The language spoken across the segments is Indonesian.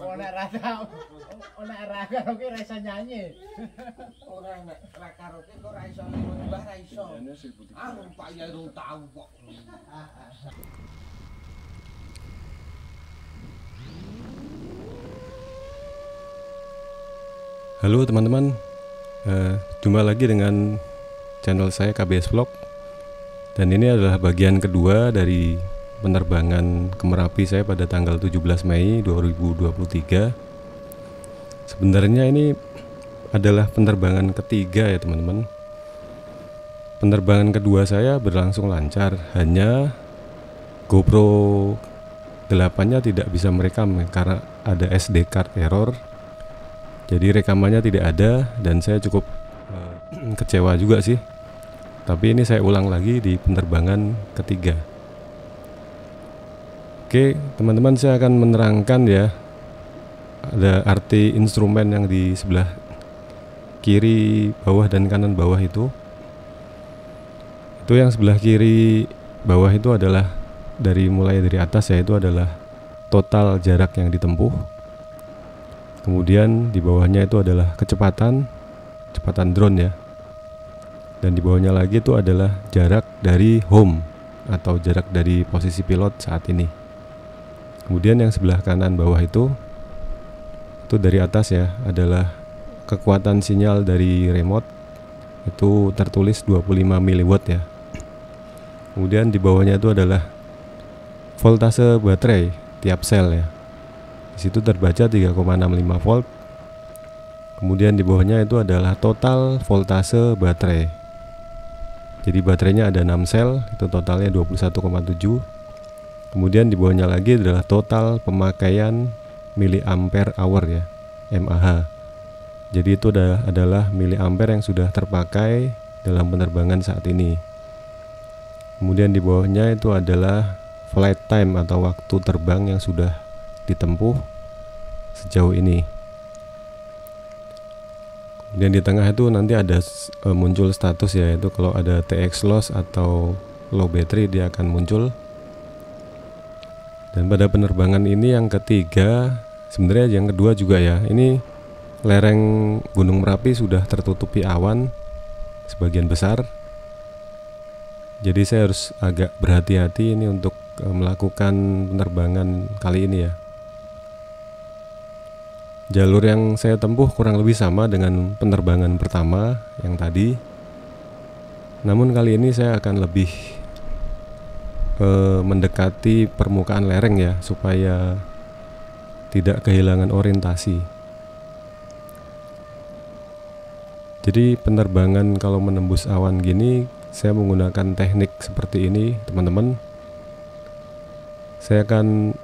Ora rasa, ora karaoke ra iso nyanyi. Ora nek ra karaoke kok ra iso nyembah ra iso. Ah Pak Yai ora tau kok. Halo teman-teman, jumpa lagi dengan channel saya KBS Vlog. Dan ini adalah bagian kedua dari penerbangan ke Merapi saya pada tanggal 17 Mei 2023. Sebenarnya ini adalah penerbangan ketiga ya teman-teman. Penerbangan kedua saya berlangsung lancar, hanya GoPro 8-nya tidak bisa merekam karena ada SD card error. Jadi rekamannya tidak ada dan saya cukup kecewa juga sih. Tapi ini saya ulang lagi di penerbangan ketiga. Oke, teman-teman, saya akan menerangkan ya. Ada arti instrumen yang di sebelah kiri bawah dan kanan bawah itu. Itu yang sebelah kiri bawah itu adalah mulai dari atas, yaitu adalah total jarak yang ditempuh. Kemudian di bawahnya itu adalah kecepatan drone ya. Dan di bawahnya lagi itu adalah jarak dari home atau jarak dari posisi pilot saat ini. Kemudian yang sebelah kanan bawah itu dari atas ya, adalah kekuatan sinyal dari remote, itu tertulis 25 mW ya. Kemudian di bawahnya itu adalah voltase baterai tiap sel ya. Di situ terbaca 3,65 volt. Kemudian di bawahnya itu adalah total voltase baterai. Jadi baterainya ada 6 sel, itu totalnya 21,7. Kemudian di bawahnya lagi adalah total pemakaian miliampere hour ya, mAh. Jadi itu adalah miliampere yang sudah terpakai dalam penerbangan saat ini. Kemudian di bawahnya itu adalah flight time atau waktu terbang yang sudah ditempuh sejauh ini. Dan di tengah itu nanti ada muncul status ya, itu kalau ada TX loss atau low battery dia akan muncul. Dan pada penerbangan ini yang ketiga, sebenarnya yang kedua juga ya, ini lereng Gunung Merapi sudah tertutupi awan sebagian besar. Jadi saya harus agak berhati-hati ini untuk melakukan penerbangan kali ini ya. Jalur yang saya tempuh kurang lebih sama dengan penerbangan pertama yang tadi. Namun kali ini saya akan lebih mendekati permukaan lereng ya, supaya tidak kehilangan orientasi. Jadi penerbangan kalau menembus awan gini, saya menggunakan teknik seperti ini teman-teman. Saya akan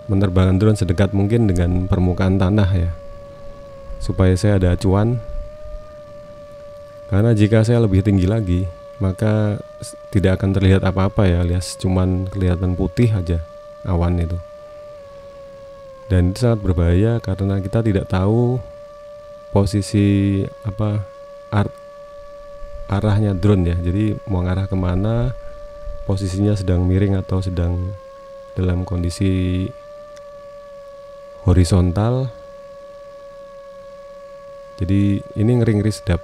menerbangkan drone sedekat mungkin dengan permukaan tanah ya, supaya saya ada acuan. Karena jika saya lebih tinggi lagi, maka tidak akan terlihat apa-apa ya, alias cuman kelihatan putih aja awan itu. Dan itu sangat berbahaya karena kita tidak tahu posisi arahnya drone ya. Jadi mau ngarah kemana, posisinya sedang miring atau sedang dalam kondisi horizontal. Jadi ini ngeri-ngeri sedap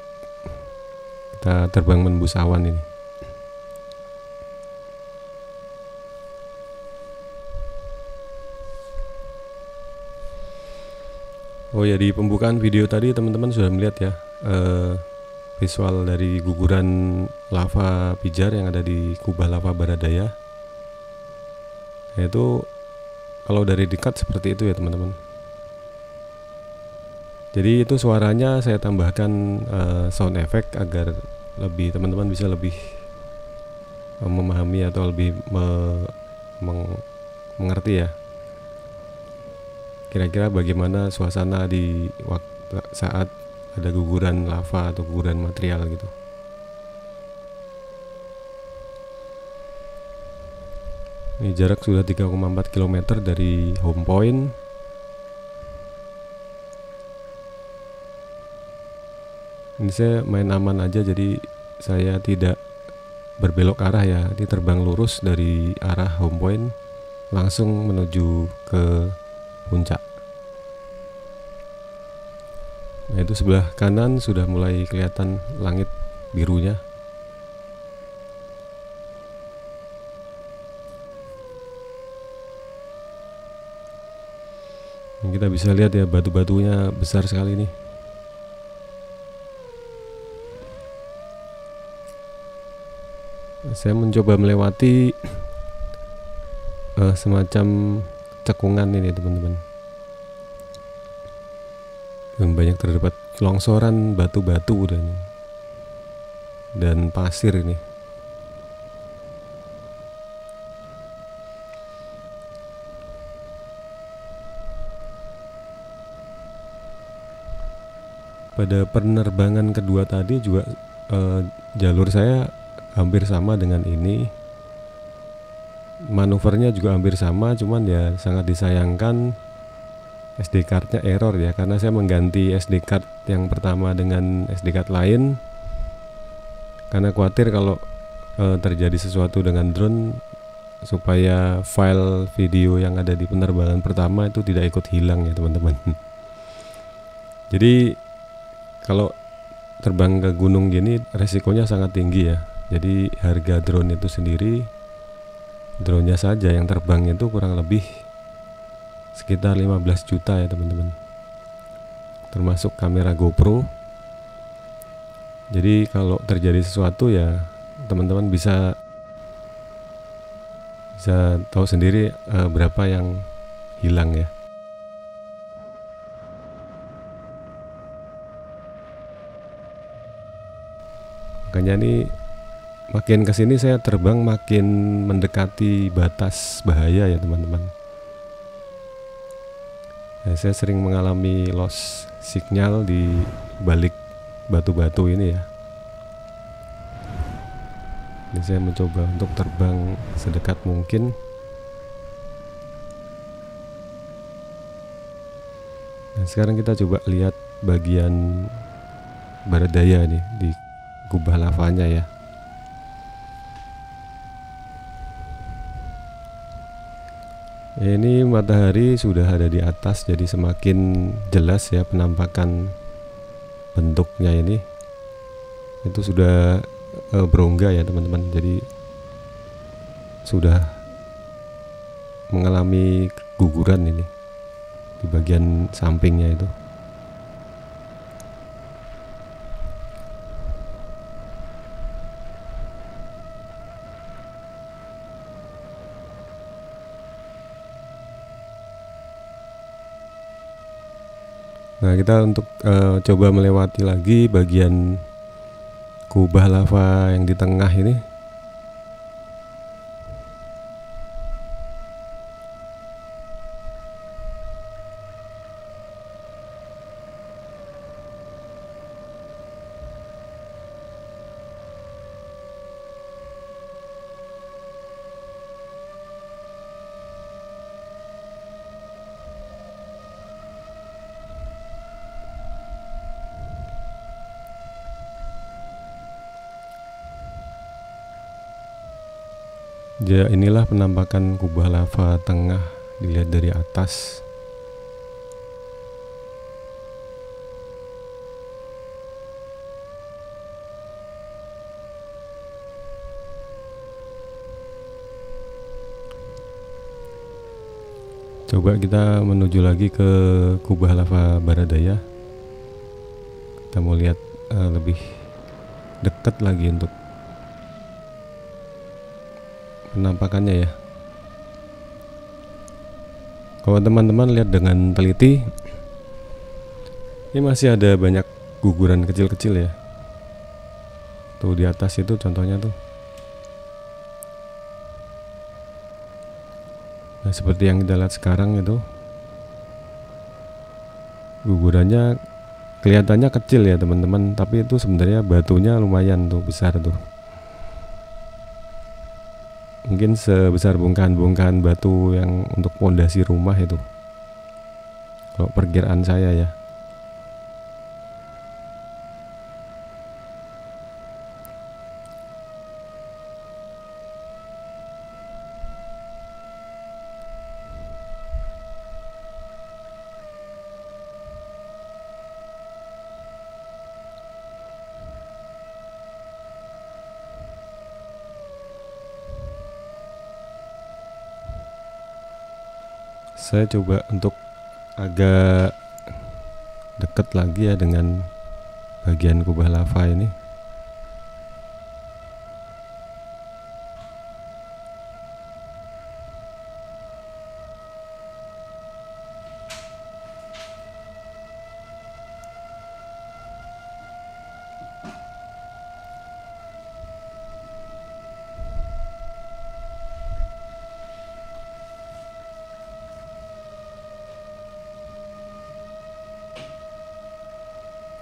kita terbang menembus awan ini. Oh ya, di pembukaan video tadi teman-teman sudah melihat ya visual dari guguran lava pijar yang ada di kubah lava Baradaya. Yaitu kalau dari dekat seperti itu ya teman-teman. Jadi itu suaranya saya tambahkan sound effect agar lebih teman-teman bisa lebih memahami atau lebih mengerti ya, kira-kira bagaimana suasana di waktu saat ada guguran lava atau guguran material gitu. Ini jarak sudah 3,4 km dari home point. Ini saya main aman aja, jadi saya tidak berbelok arah ya. Ini terbang lurus dari arah home point langsung menuju ke puncak. Nah, itu sebelah kanan sudah mulai kelihatan langit birunya. Kita bisa lihat ya, batu-batunya besar sekali nih. Saya mencoba melewati semacam cekungan ini teman-teman. Banyak terdapat longsoran batu-batu dan pasir ini. Pada penerbangan kedua tadi juga jalur saya hampir sama dengan ini. Manuvernya juga hampir sama, cuman ya sangat disayangkan SD card-nya error ya, karena saya mengganti SD card yang pertama dengan SD card lain karena khawatir kalau terjadi sesuatu dengan drone, supaya file video yang ada di penerbangan pertama itu tidak ikut hilang ya teman-teman. Jadi kalau terbang ke gunung gini resikonya sangat tinggi ya. Jadi harga drone itu sendiri, drone-nya saja yang terbang itu kurang lebih sekitar 15 juta ya teman-teman, termasuk kamera GoPro. Jadi kalau terjadi sesuatu ya teman-teman bisa tahu sendiri berapa yang hilang ya. Makanya ini makin kesini saya terbang makin mendekati batas bahaya ya teman-teman. Ya, saya sering mengalami loss signal di balik batu-batu ini ya. Ini saya mencoba untuk terbang sedekat mungkin. Nah, sekarang kita coba lihat bagian barat daya nih di kubah lavanya ya. Ini matahari sudah ada di atas, jadi semakin jelas ya penampakan bentuknya ini. Itu sudah berongga ya teman-teman, jadi sudah mengalami guguran ini di bagian sampingnya itu. Nah, kita untuk coba melewati lagi bagian kubah lava yang di tengah ini. Ya, inilah penampakan kubah lava tengah dilihat dari atas. Coba kita menuju lagi ke kubah lava barat daya. Kita mau lihat lebih dekat lagi untuk penampakannya ya. Kalau teman-teman lihat dengan teliti, ini masih ada banyak guguran kecil-kecil ya. Tuh di atas itu contohnya tuh. Nah, seperti yang kita lihat sekarang itu, gugurannya kelihatannya kecil ya teman-teman, tapi itu sebenarnya batunya lumayan tuh, besar tuh. Mungkin sebesar bongkahan-bongkahan batu yang untuk pondasi rumah itu, kalau perkiraan saya ya. Saya coba untuk agak dekat lagi ya dengan bagian kubah lava ini.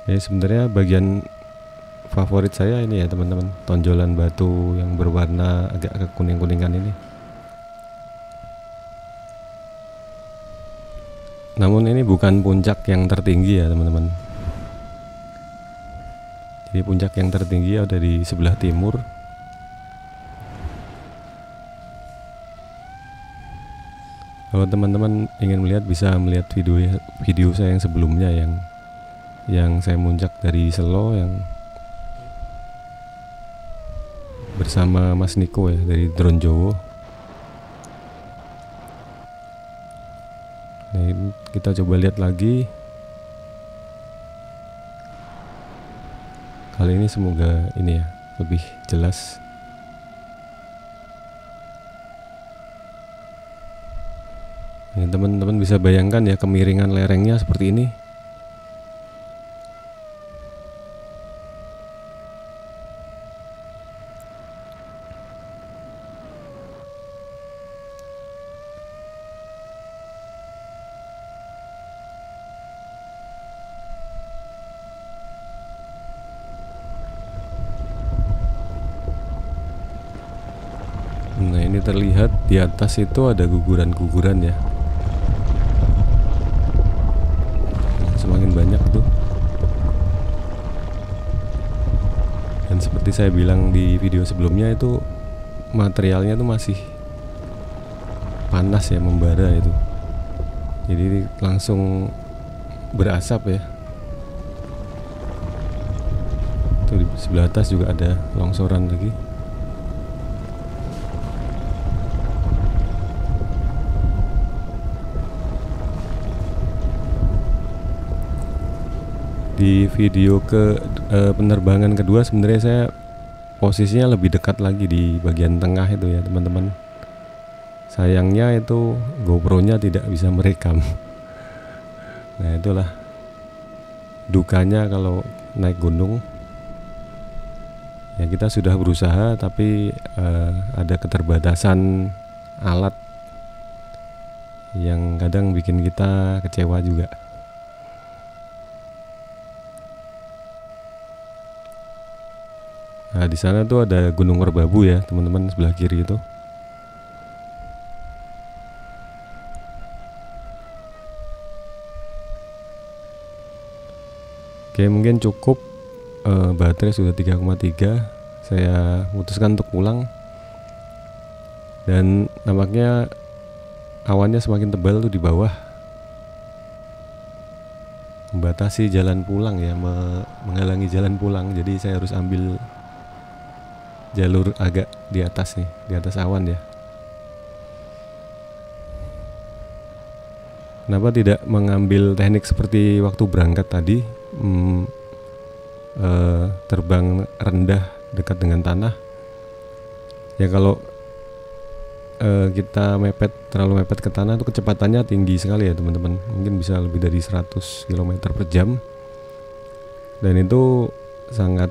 Ya sebenarnya bagian favorit saya ini ya teman-teman, tonjolan batu yang berwarna agak kekuning-kuningan ini. Namun ini bukan puncak yang tertinggi ya teman-teman. Jadi puncak yang tertinggi ada di sebelah timur. Kalau teman-teman ingin melihat, bisa melihat video saya yang sebelumnya yang saya muncak dari Selo yang bersama Mas Niko ya dari Drone Jowo. Nah, ini kita coba lihat lagi. Kali ini semoga ini ya lebih jelas. Ini teman-teman bisa bayangkan ya kemiringan lerengnya seperti ini. Nah ini terlihat di atas itu ada guguran-guguran ya. Nah, semakin banyak tuh. Dan seperti saya bilang di video sebelumnya itu materialnya tuh masih panas ya, membara itu. Jadi langsung berasap ya. Tuh di sebelah atas juga ada longsoran lagi. Di video penerbangan kedua sebenarnya saya posisinya lebih dekat lagi di bagian tengah itu ya teman-teman. Sayangnya itu GoPro-nya tidak bisa merekam. Nah itulah dukanya kalau naik gunung. Ya kita sudah berusaha tapi ada keterbatasan alat yang kadang bikin kita kecewa juga. Nah di sana tuh ada Gunung Merbabu ya teman-teman, sebelah kiri itu. Oke mungkin cukup, baterai sudah 3,3. Saya memutuskan untuk pulang. Dan nampaknya awannya semakin tebal tuh di bawah, membatasi jalan pulang ya, menghalangi jalan pulang. Jadi saya harus ambil jalur agak di atas nih, di atas awan ya. Kenapa tidak mengambil teknik seperti waktu berangkat tadi, terbang rendah dekat dengan tanah ya. Kalau kita terlalu mepet ke tanah itu kecepatannya tinggi sekali ya teman-teman, mungkin bisa lebih dari 100 km per jam, dan itu sangat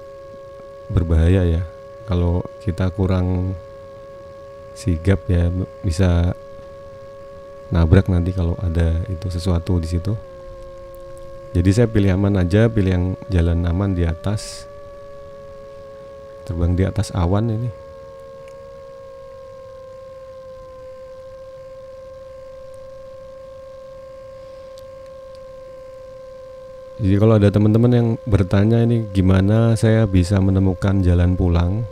berbahaya ya. Kalau kita kurang sigap ya bisa nabrak nanti kalau ada itu sesuatu di situ. Jadi saya pilih aman aja, pilih yang jalan aman di atas, terbang di atas awan ini. Jadi kalau ada teman-teman yang bertanya ini gimana saya bisa menemukan jalan pulang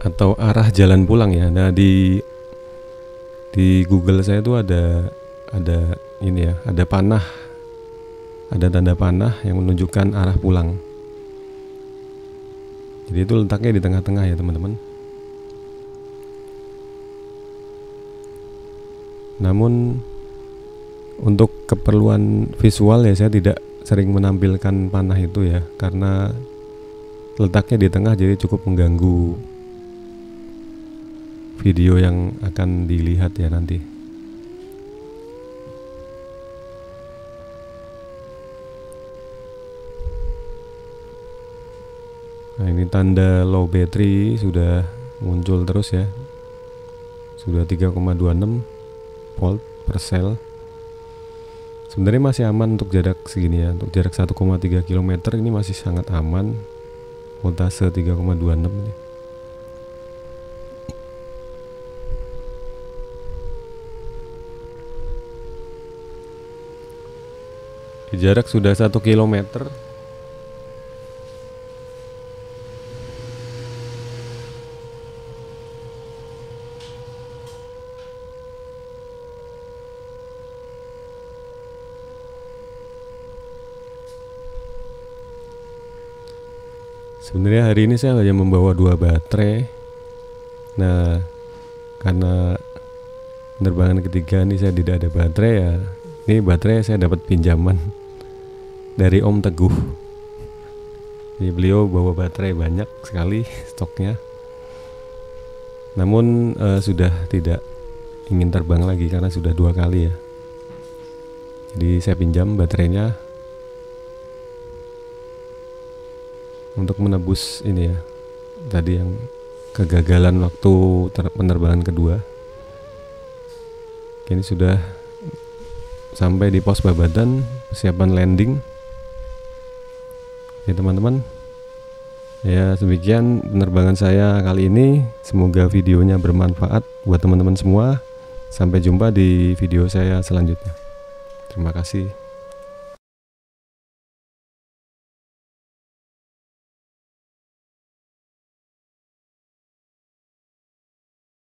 atau arah jalan pulang ya. Nah di Google saya tuh ada ini ya, ada panah, ada tanda panah yang menunjukkan arah pulang. Jadi itu letaknya di tengah-tengah ya teman-teman. Namun untuk keperluan visual ya saya tidak sering menampilkan panah itu ya, karena letaknya di tengah jadi cukup mengganggu video yang akan dilihat ya nanti. Nah, ini tanda low battery sudah muncul terus ya. Sudah 3,26 volt per sel. Sebenarnya masih aman untuk jarak segini ya. Untuk jarak 1,3 km ini masih sangat aman. Voltase 3,26 ini. Di jarak sudah 1 km. Sebenarnya hari ini saya hanya membawa 2 baterai. Nah, karena penerbangan ketiga ini saya tidak ada baterai ya. Ini baterai saya dapat pinjaman dari Om Teguh. Jadi beliau bawa baterai banyak sekali stoknya. Namun sudah tidak ingin terbang lagi karena sudah 2 kali ya. Jadi saya pinjam baterainya untuk menebus ini ya, tadi yang kegagalan waktu penerbangan kedua. Ini sudah sampai di pos Babadan, persiapan landing ya teman-teman. Ya demikian penerbangan saya kali ini, semoga videonya bermanfaat buat teman-teman semua. Sampai jumpa di video saya selanjutnya. Terima kasih.